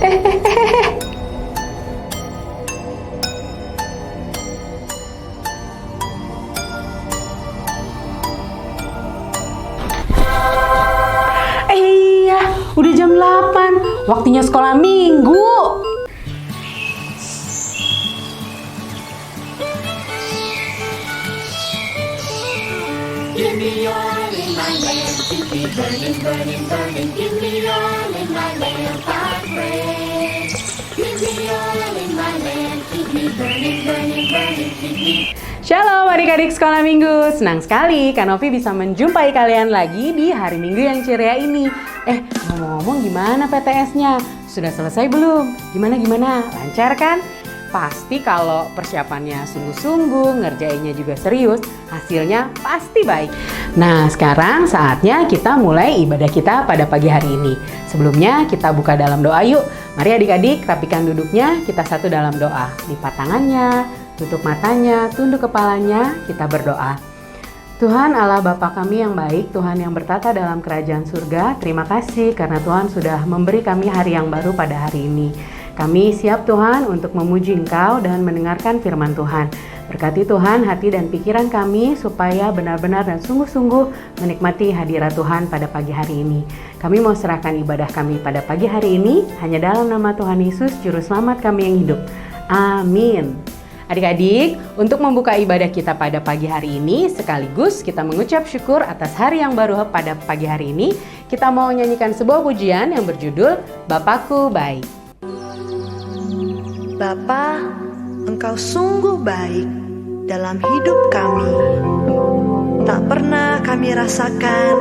Iya, udah jam 8. Waktunya sekolah minggu. Give me oil in my lamp, keep me burning, burning, burning. Give me oil in my lamp, I pray. Give me oil in my lamp, keep me burning, burning, burning. Keep me. Shalom adik-adik sekolah minggu. Senang sekali Kak Novi bisa menjumpai kalian lagi di hari minggu yang ceria ini. Ngomong-ngomong gimana PTS-nya? Sudah selesai belum? Gimana? Lancar kan? Pasti kalau persiapannya sungguh-sungguh, ngerjainnya juga serius, hasilnya pasti baik. Nah, sekarang saatnya kita mulai ibadah kita pada pagi hari ini. Sebelumnya kita buka dalam doa yuk. Mari adik-adik rapikan duduknya, kita satu dalam doa. Lipat tangannya, tutup matanya, tunduk kepalanya, kita berdoa. Tuhan Allah Bapa kami yang baik, Tuhan yang bertata dalam kerajaan surga, terima kasih karena Tuhan sudah memberi kami hari yang baru pada hari ini. Kami siap Tuhan untuk memuji Engkau dan mendengarkan firman Tuhan. Berkati Tuhan hati dan pikiran kami supaya benar-benar dan sungguh-sungguh menikmati hadirat Tuhan pada pagi hari ini. Kami mau serahkan ibadah kami pada pagi hari ini hanya dalam nama Tuhan Yesus, Juru Selamat kami yang hidup. Amin. Adik-adik, untuk membuka ibadah kita pada pagi hari ini, sekaligus kita mengucap syukur atas hari yang baru pada pagi hari ini, kita mau nyanyikan sebuah pujian yang berjudul Bapakku Baik. Bapa, Engkau sungguh baik dalam hidup kami. Tak pernah kami rasakan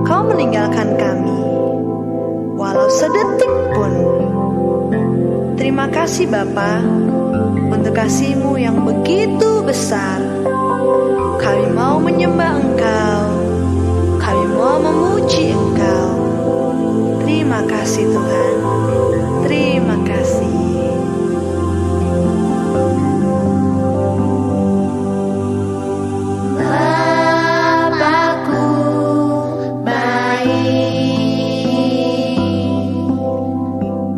Kau meninggalkan kami, walau sedetik pun. Terima kasih Bapa, untuk kasih-Mu yang begitu besar. Kami mau menyembah Engkau, kami mau memuji Engkau. Terima kasih Tuhan, terima kasih. Bapakku baik,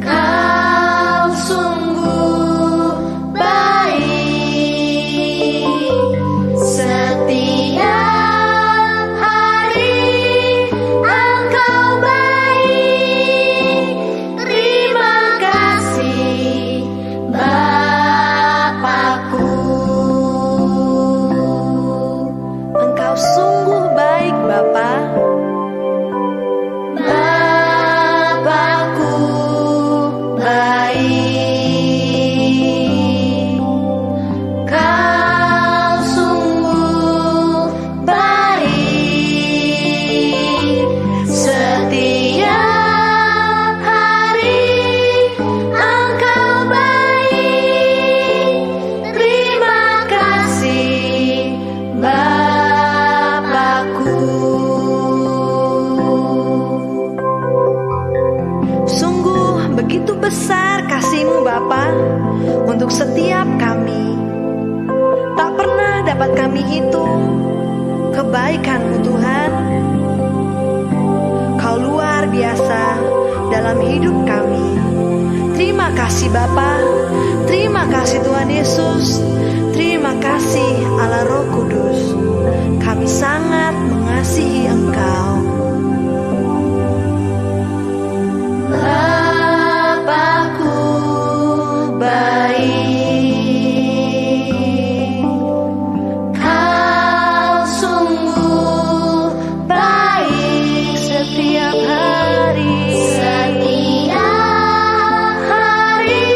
Kau sungguh baik. Setiap hari Engkau baik. Terima kasih Bapakku. Engkau sungguh baik Bapa. Bapakku baik, Kau sungguh baik. Setiap hari Engkau baik. Terima kasih Bapakku. Sungguh begitu besar kasih-Mu Bapa untuk setiap kami. Tak pernah dapat kami hitung kebaikan-Mu Tuhan. Kau luar biasa dalam hidup kami. Terima kasih Bapa, terima kasih Tuhan Yesus, terima kasih Allah Roh Kudus. Kami sangat mengasihi Engkau. Bapakku baik, Kau sungguh baik. Setiap hari, Setiap hari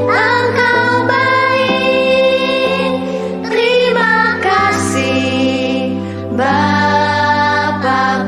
Engkau baik. Terima kasih Bapakku.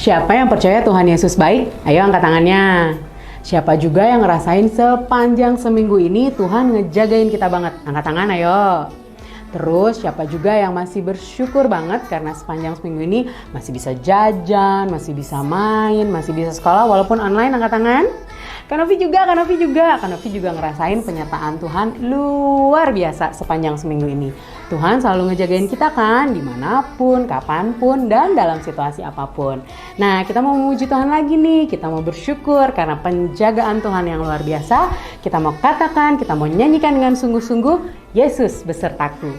Siapa yang percaya Tuhan Yesus baik? Ayo angkat tangannya. Siapa juga yang ngerasain sepanjang seminggu ini Tuhan ngejagain kita banget? Angkat tangan ayo. Terus siapa juga yang masih bersyukur banget karena sepanjang seminggu ini masih bisa jajan, masih bisa main, masih bisa sekolah walaupun online? Angkat tangan. Kanovi juga ngerasain penyertaan Tuhan luar biasa sepanjang seminggu ini. Tuhan selalu ngejagain kita kan, dimanapun, kapanpun, dan dalam situasi apapun. Nah, kita mau memuji Tuhan lagi nih, kita mau bersyukur karena penjagaan Tuhan yang luar biasa. Kita mau katakan, kita mau nyanyikan dengan sungguh-sungguh, Yesus besertaku.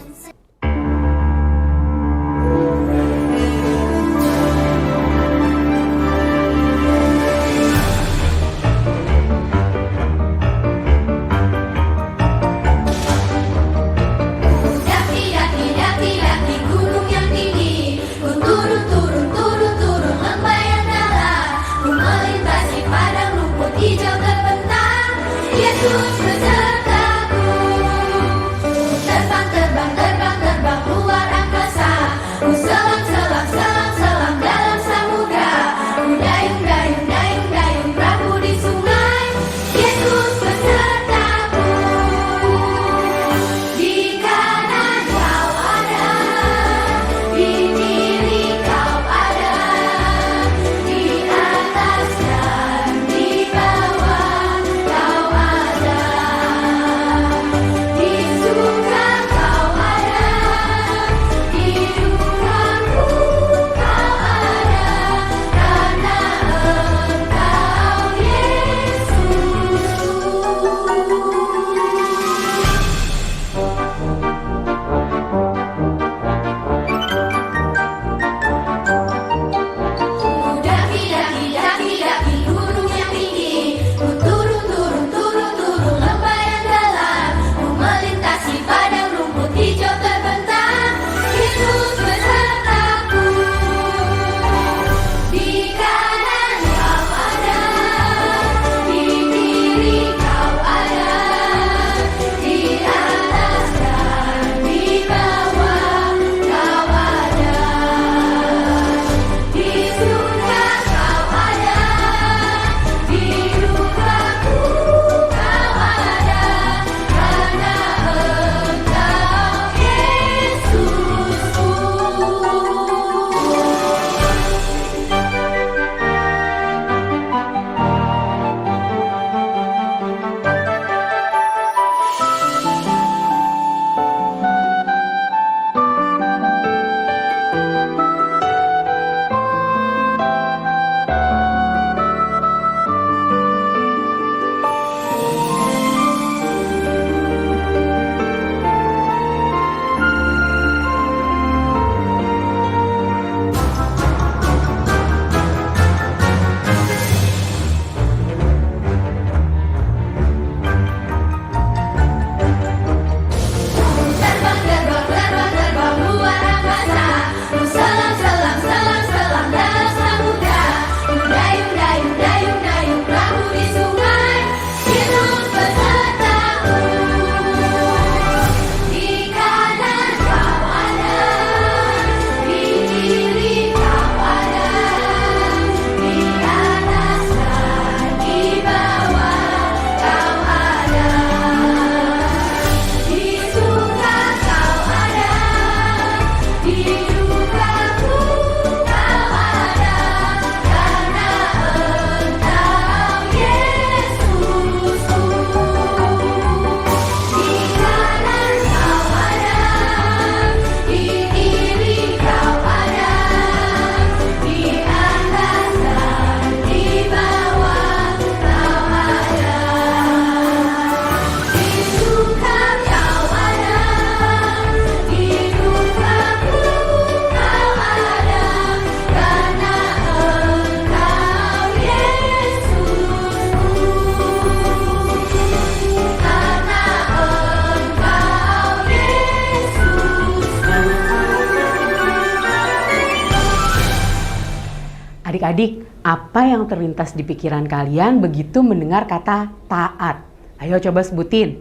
Adik-adik, apa yang terlintas di pikiran kalian begitu mendengar kata taat? Ayo coba sebutin.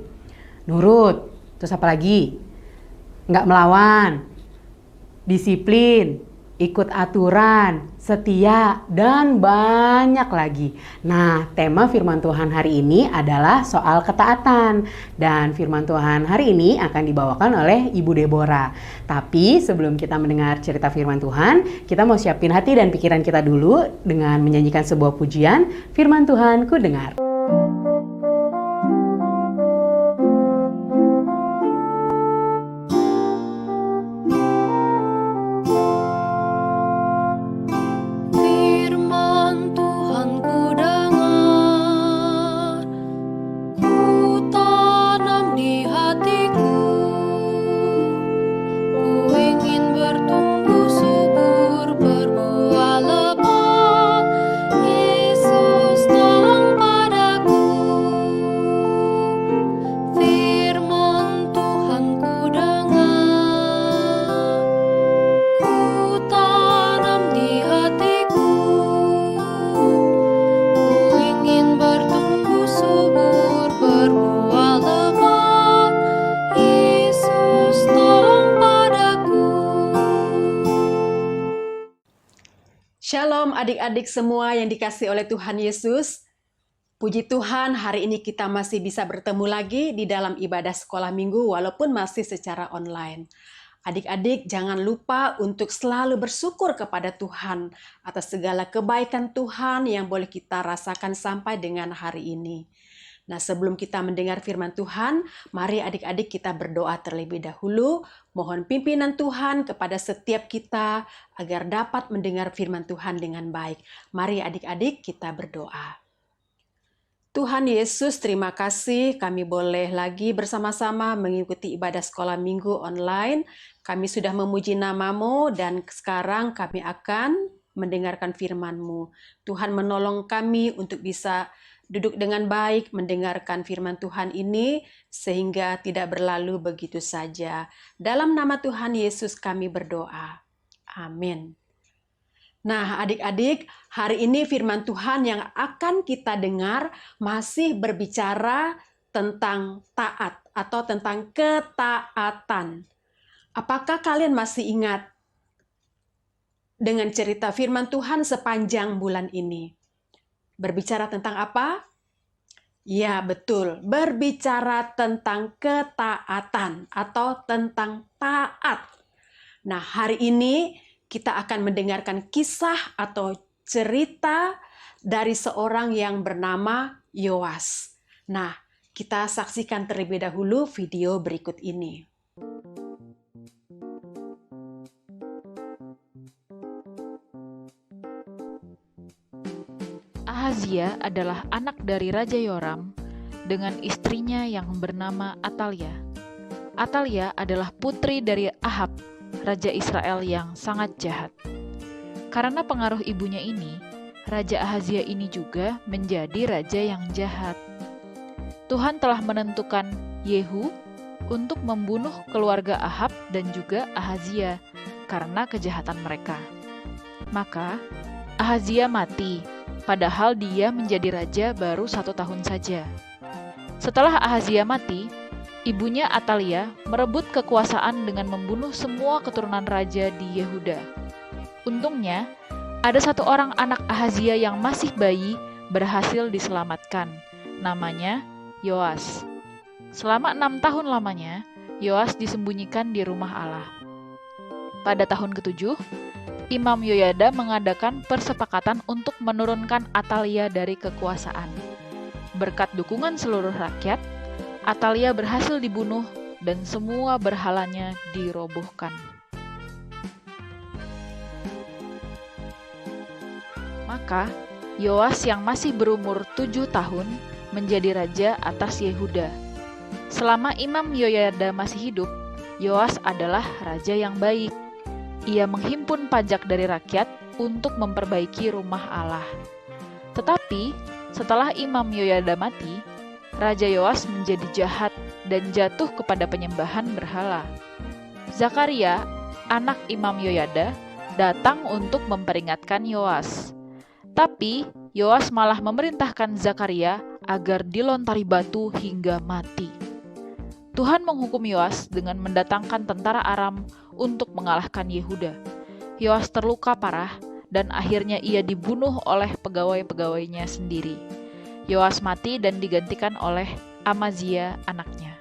Nurut, terus apa lagi? Nggak melawan, disiplin, ikut aturan, setia, dan banyak lagi. Nah, tema firman Tuhan hari ini adalah soal ketaatan. Dan firman Tuhan hari ini akan dibawakan oleh Ibu Deborah. Tapi sebelum kita mendengar cerita firman Tuhan, kita mau siapin hati dan pikiran kita dulu dengan menyanyikan sebuah pujian, Firman Tuhan ku dengar. Shalom adik-adik semua yang dikasihi oleh Tuhan Yesus. Puji Tuhan, hari ini kita masih bisa bertemu lagi di dalam ibadah sekolah minggu walaupun masih secara online. Adik-adik jangan lupa untuk selalu bersyukur kepada Tuhan atas segala kebaikan Tuhan yang boleh kita rasakan sampai dengan hari ini. Nah, sebelum kita mendengar firman Tuhan, mari adik-adik kita berdoa terlebih dahulu. Mohon pimpinan Tuhan kepada setiap kita agar dapat mendengar firman Tuhan dengan baik. Mari adik-adik kita berdoa. Tuhan Yesus, terima kasih kami boleh lagi bersama-sama mengikuti ibadah sekolah minggu online. Kami sudah memuji nama-Mu dan sekarang kami akan mendengarkan firman-Mu. Tuhan menolong kami untuk bisa duduk dengan baik, mendengarkan firman Tuhan ini, sehingga tidak berlalu begitu saja. Dalam nama Tuhan Yesus kami berdoa. Amin. Nah, adik-adik, hari ini firman Tuhan yang akan kita dengar masih berbicara tentang taat atau tentang ketaatan. Apakah kalian masih ingat dengan cerita firman Tuhan sepanjang bulan ini? Berbicara tentang apa? Ya, betul. Berbicara tentang ketaatan atau tentang taat. Nah, hari ini kita akan mendengarkan kisah atau cerita dari seorang yang bernama Yoas. Nah, kita saksikan terlebih dahulu video berikut ini. Ahazia adalah anak dari Raja Yoram dengan istrinya yang bernama Atalia. Atalia adalah putri dari Ahab, Raja Israel yang sangat jahat. Karena pengaruh ibunya ini, Raja Ahazia ini juga menjadi raja yang jahat. Tuhan telah menentukan Yehu untuk membunuh keluarga Ahab dan juga Ahazia karena kejahatan mereka. Maka Ahazia mati, padahal dia menjadi raja baru 1 tahun saja. Setelah Ahazia mati, ibunya Atalia merebut kekuasaan dengan membunuh semua keturunan raja di Yehuda. Untungnya, ada satu orang anak Ahazia yang masih bayi berhasil diselamatkan. Namanya Yoas. Selama 6 tahun lamanya, Yoas disembunyikan di rumah Allah. Pada tahun ke-7, Imam Yoyada mengadakan persepakatan untuk menurunkan Atalia dari kekuasaan. Berkat dukungan seluruh rakyat, Atalia berhasil dibunuh dan semua berhalanya dirobohkan. Maka, Yoas yang masih berumur 7 tahun menjadi raja atas Yehuda. Selama Imam Yoyada masih hidup, Yoas adalah raja yang baik. Ia menghimpun pajak dari rakyat untuk memperbaiki rumah Allah. Tetapi, setelah Imam Yoyada mati, Raja Yoas menjadi jahat dan jatuh kepada penyembahan berhala. Zakaria, anak Imam Yoyada, datang untuk memperingatkan Yoas. Tapi, Yoas malah memerintahkan Zakaria agar dilontari batu hingga mati. Tuhan menghukum Yoas dengan mendatangkan tentara Aram untuk mengalahkan Yehuda. Yoas terluka parah dan akhirnya ia dibunuh oleh pegawai-pegawainya sendiri. Yoas mati dan digantikan oleh Amazia anaknya.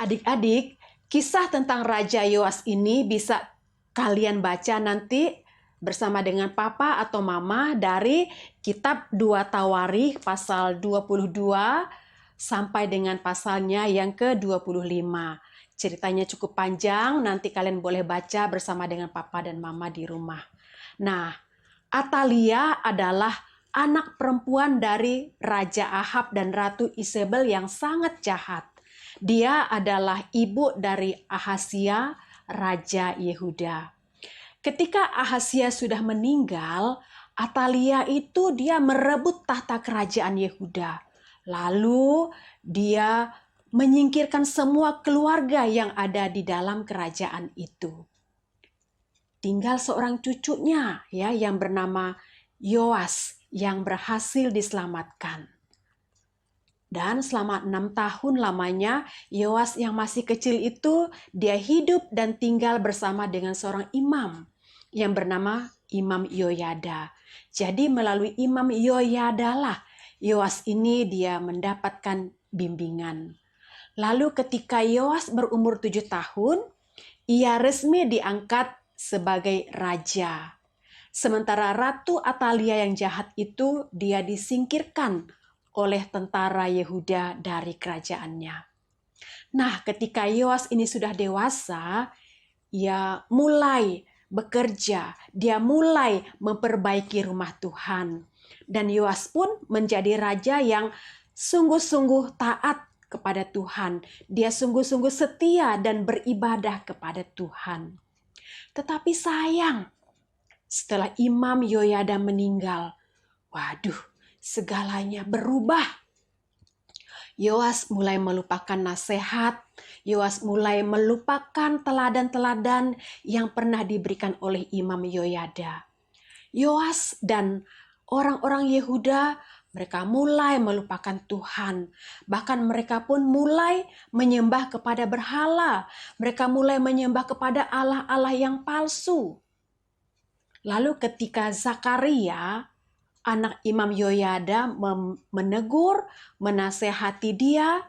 Adik-adik, kisah tentang Raja Yoas ini bisa kalian baca nanti bersama dengan papa atau mama dari kitab 2 Tawarikh pasal 22 sampai dengan pasalnya yang ke-25. Ceritanya cukup panjang, nanti kalian boleh baca bersama dengan papa dan mama di rumah. Nah, Atalia adalah anak perempuan dari Raja Ahab dan Ratu Isabel yang sangat jahat. Dia adalah ibu dari Ahazia, Raja Yehuda. Ketika Ahazia sudah meninggal, Atalia itu dia merebut tahta kerajaan Yehuda. Lalu dia menyingkirkan semua keluarga yang ada di dalam kerajaan itu. Tinggal seorang cucunya ya yang bernama Yoas yang berhasil diselamatkan. Dan selama 6 tahun lamanya, Yoas yang masih kecil itu, dia hidup dan tinggal bersama dengan seorang imam yang bernama Imam Yoyada. Jadi melalui Imam Yoyada lah, Yoas ini dia mendapatkan bimbingan. Lalu ketika Yoas berumur 7 tahun, ia resmi diangkat sebagai raja. Sementara Ratu Atalia yang jahat itu, dia disingkirkan oleh tentara Yehuda dari kerajaannya. Nah, ketika Yoas ini sudah dewasa, ia mulai bekerja, dia mulai memperbaiki rumah Tuhan. Dan Yoas pun menjadi raja yang sungguh-sungguh taat kepada Tuhan. Dia sungguh-sungguh setia dan beribadah kepada Tuhan. Tetapi sayang, setelah Imam Yoyada meninggal, waduh, segalanya berubah. Yoas mulai melupakan nasihat, Yoas mulai melupakan teladan-teladan yang pernah diberikan oleh Imam Yoyada. Yoas dan orang-orang Yehuda, mereka mulai melupakan Tuhan. Bahkan mereka pun mulai menyembah kepada berhala. Mereka mulai menyembah kepada allah-allah yang palsu. Lalu ketika Zakaria, anak Imam Yoyada menegur, menasehati dia,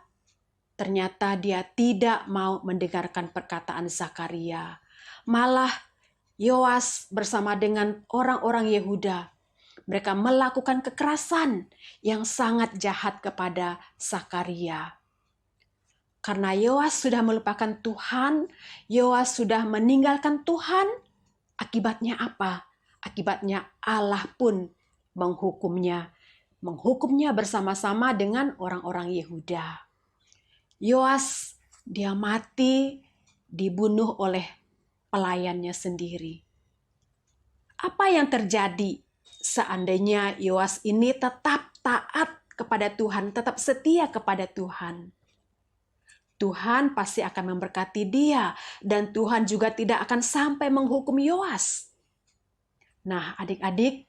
ternyata dia tidak mau mendengarkan perkataan Zakaria. Malah Yoas bersama dengan orang-orang Yehuda, mereka melakukan kekerasan yang sangat jahat kepada Zakaria. Karena Yoas sudah melupakan Tuhan, Yoas sudah meninggalkan Tuhan, akibatnya apa? Akibatnya Allah pun menghukumnya bersama-sama dengan orang-orang Yehuda. Yoas dia mati dibunuh oleh pelayannya sendiri. Apa yang terjadi seandainya Yoas ini tetap taat kepada Tuhan, tetap setia kepada Tuhan? Tuhan pasti akan memberkati dia dan Tuhan juga tidak akan sampai menghukum Yoas. Nah, adik-adik,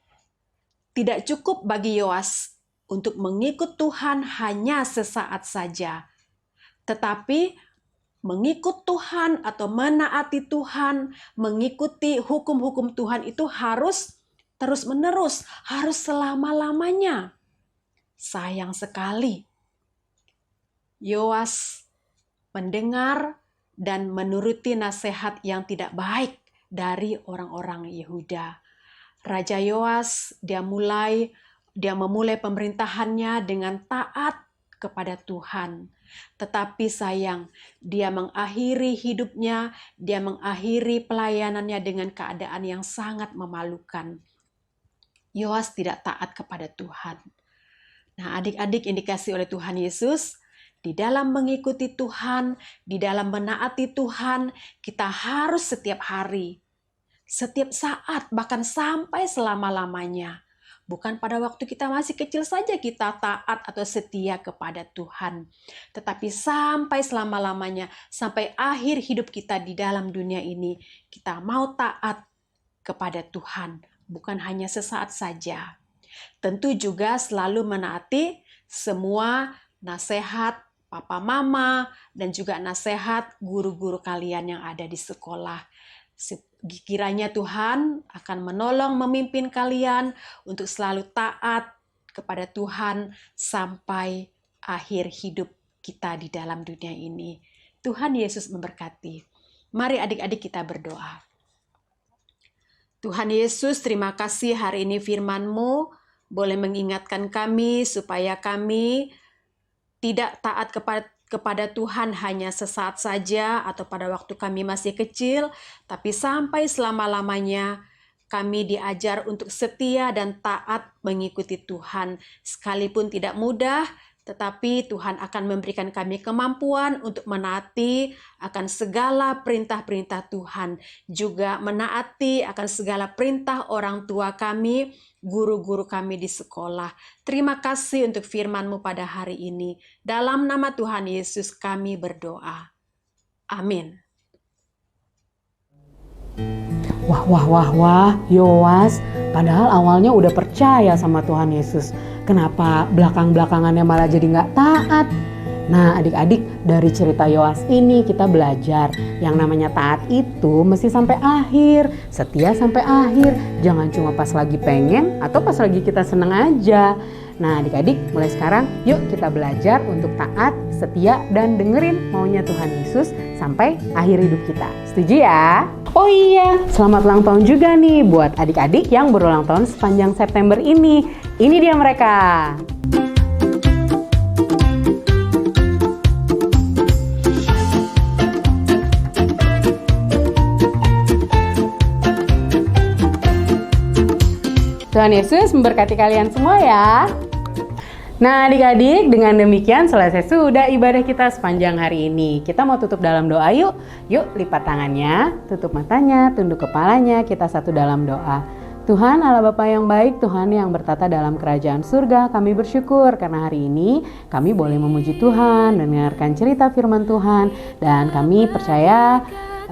tidak cukup bagi Yoas untuk mengikut Tuhan hanya sesaat saja. Tetapi mengikut Tuhan atau menaati Tuhan, mengikuti hukum-hukum Tuhan itu harus terus-menerus, harus selama-lamanya. Sayang sekali, Yoas mendengar dan menuruti nasihat yang tidak baik dari orang-orang Yehuda. Raja Yoas dia memulai pemerintahannya dengan taat kepada Tuhan. Tetapi sayang, dia mengakhiri hidupnya, dia mengakhiri pelayanannya dengan keadaan yang sangat memalukan. Yoas tidak taat kepada Tuhan. Nah, adik-adik yang dikasihi oleh Tuhan Yesus, di dalam mengikuti Tuhan, di dalam menaati Tuhan, kita harus setiap hari, setiap saat, bahkan sampai selama-lamanya. Bukan pada waktu kita masih kecil saja kita taat atau setia kepada Tuhan. Tetapi sampai selama-lamanya, sampai akhir hidup kita di dalam dunia ini, kita mau taat kepada Tuhan. Bukan hanya sesaat saja. Tentu juga selalu menaati semua nasihat papa mama dan juga nasihat guru-guru kalian yang ada di sekolah. Kiranya Tuhan akan menolong memimpin kalian untuk selalu taat kepada Tuhan sampai akhir hidup kita di dalam dunia ini. Tuhan Yesus memberkati. Mari adik-adik kita berdoa. Tuhan Yesus, terima kasih hari ini firman-Mu boleh mengingatkan kami supaya kami tidak taat kepada Tuhan hanya sesaat saja atau pada waktu kami masih kecil, tapi sampai selama-lamanya kami diajar untuk setia dan taat mengikuti Tuhan. Sekalipun tidak mudah, tetapi Tuhan akan memberikan kami kemampuan untuk menaati akan segala perintah-perintah Tuhan. Juga menaati akan segala perintah orang tua kami, guru-guru kami di sekolah. Terima kasih untuk firman-Mu pada hari ini. Dalam nama Tuhan Yesus kami berdoa. Amin. Wah, Yoas, padahal awalnya udah percaya sama Tuhan Yesus. Kenapa belakang-belakangannya malah jadi nggak taat? Nah, adik-adik, dari cerita Yoas ini kita belajar yang namanya taat itu mesti sampai akhir, setia sampai akhir. Jangan cuma pas lagi pengen atau pas lagi kita seneng aja. Nah, adik-adik, mulai sekarang yuk kita belajar untuk taat, setia, dan dengerin maunya Tuhan Yesus sampai akhir hidup kita. Setuju ya? Oh iya, selamat ulang tahun juga nih buat adik-adik yang berulang tahun sepanjang September ini. Ini dia mereka. Tuhan Yesus memberkati kalian semua ya. Nah adik-adik, dengan demikian selesai sudah ibadah kita sepanjang hari ini. Kita mau tutup dalam doa yuk. Yuk lipat tangannya, tutup matanya, tunduk kepalanya, kita satu dalam doa. Tuhan Allah Bapa yang baik, Tuhan yang bertata dalam kerajaan surga, kami bersyukur karena hari ini kami boleh memuji Tuhan dan mendengarkan cerita firman Tuhan. Dan kami percaya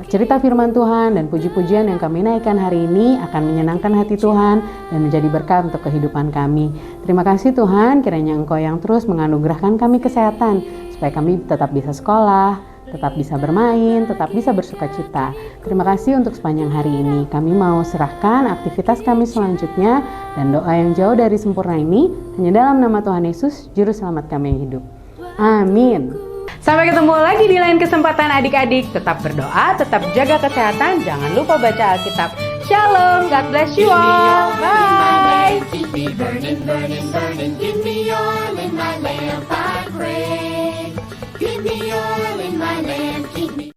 cerita firman Tuhan dan puji-pujian yang kami naikkan hari ini akan menyenangkan hati Tuhan dan menjadi berkat untuk kehidupan kami. Terima kasih Tuhan, kiranya Engkau yang terus menganugerahkan kami kesehatan supaya kami tetap bisa sekolah, tetap bisa bermain, tetap bisa bersukacita. Terima kasih untuk sepanjang hari ini. Kami mau serahkan aktivitas kami selanjutnya dan doa yang jauh dari sempurna ini hanya dalam nama Tuhan Yesus, Juru Selamat kami yang hidup. Amin. Sampai ketemu lagi di lain kesempatan adik-adik. Tetap berdoa, tetap jaga kesehatan. Jangan lupa baca Alkitab. Shalom, God bless you all. Bye. Keep me burning, burning, burning.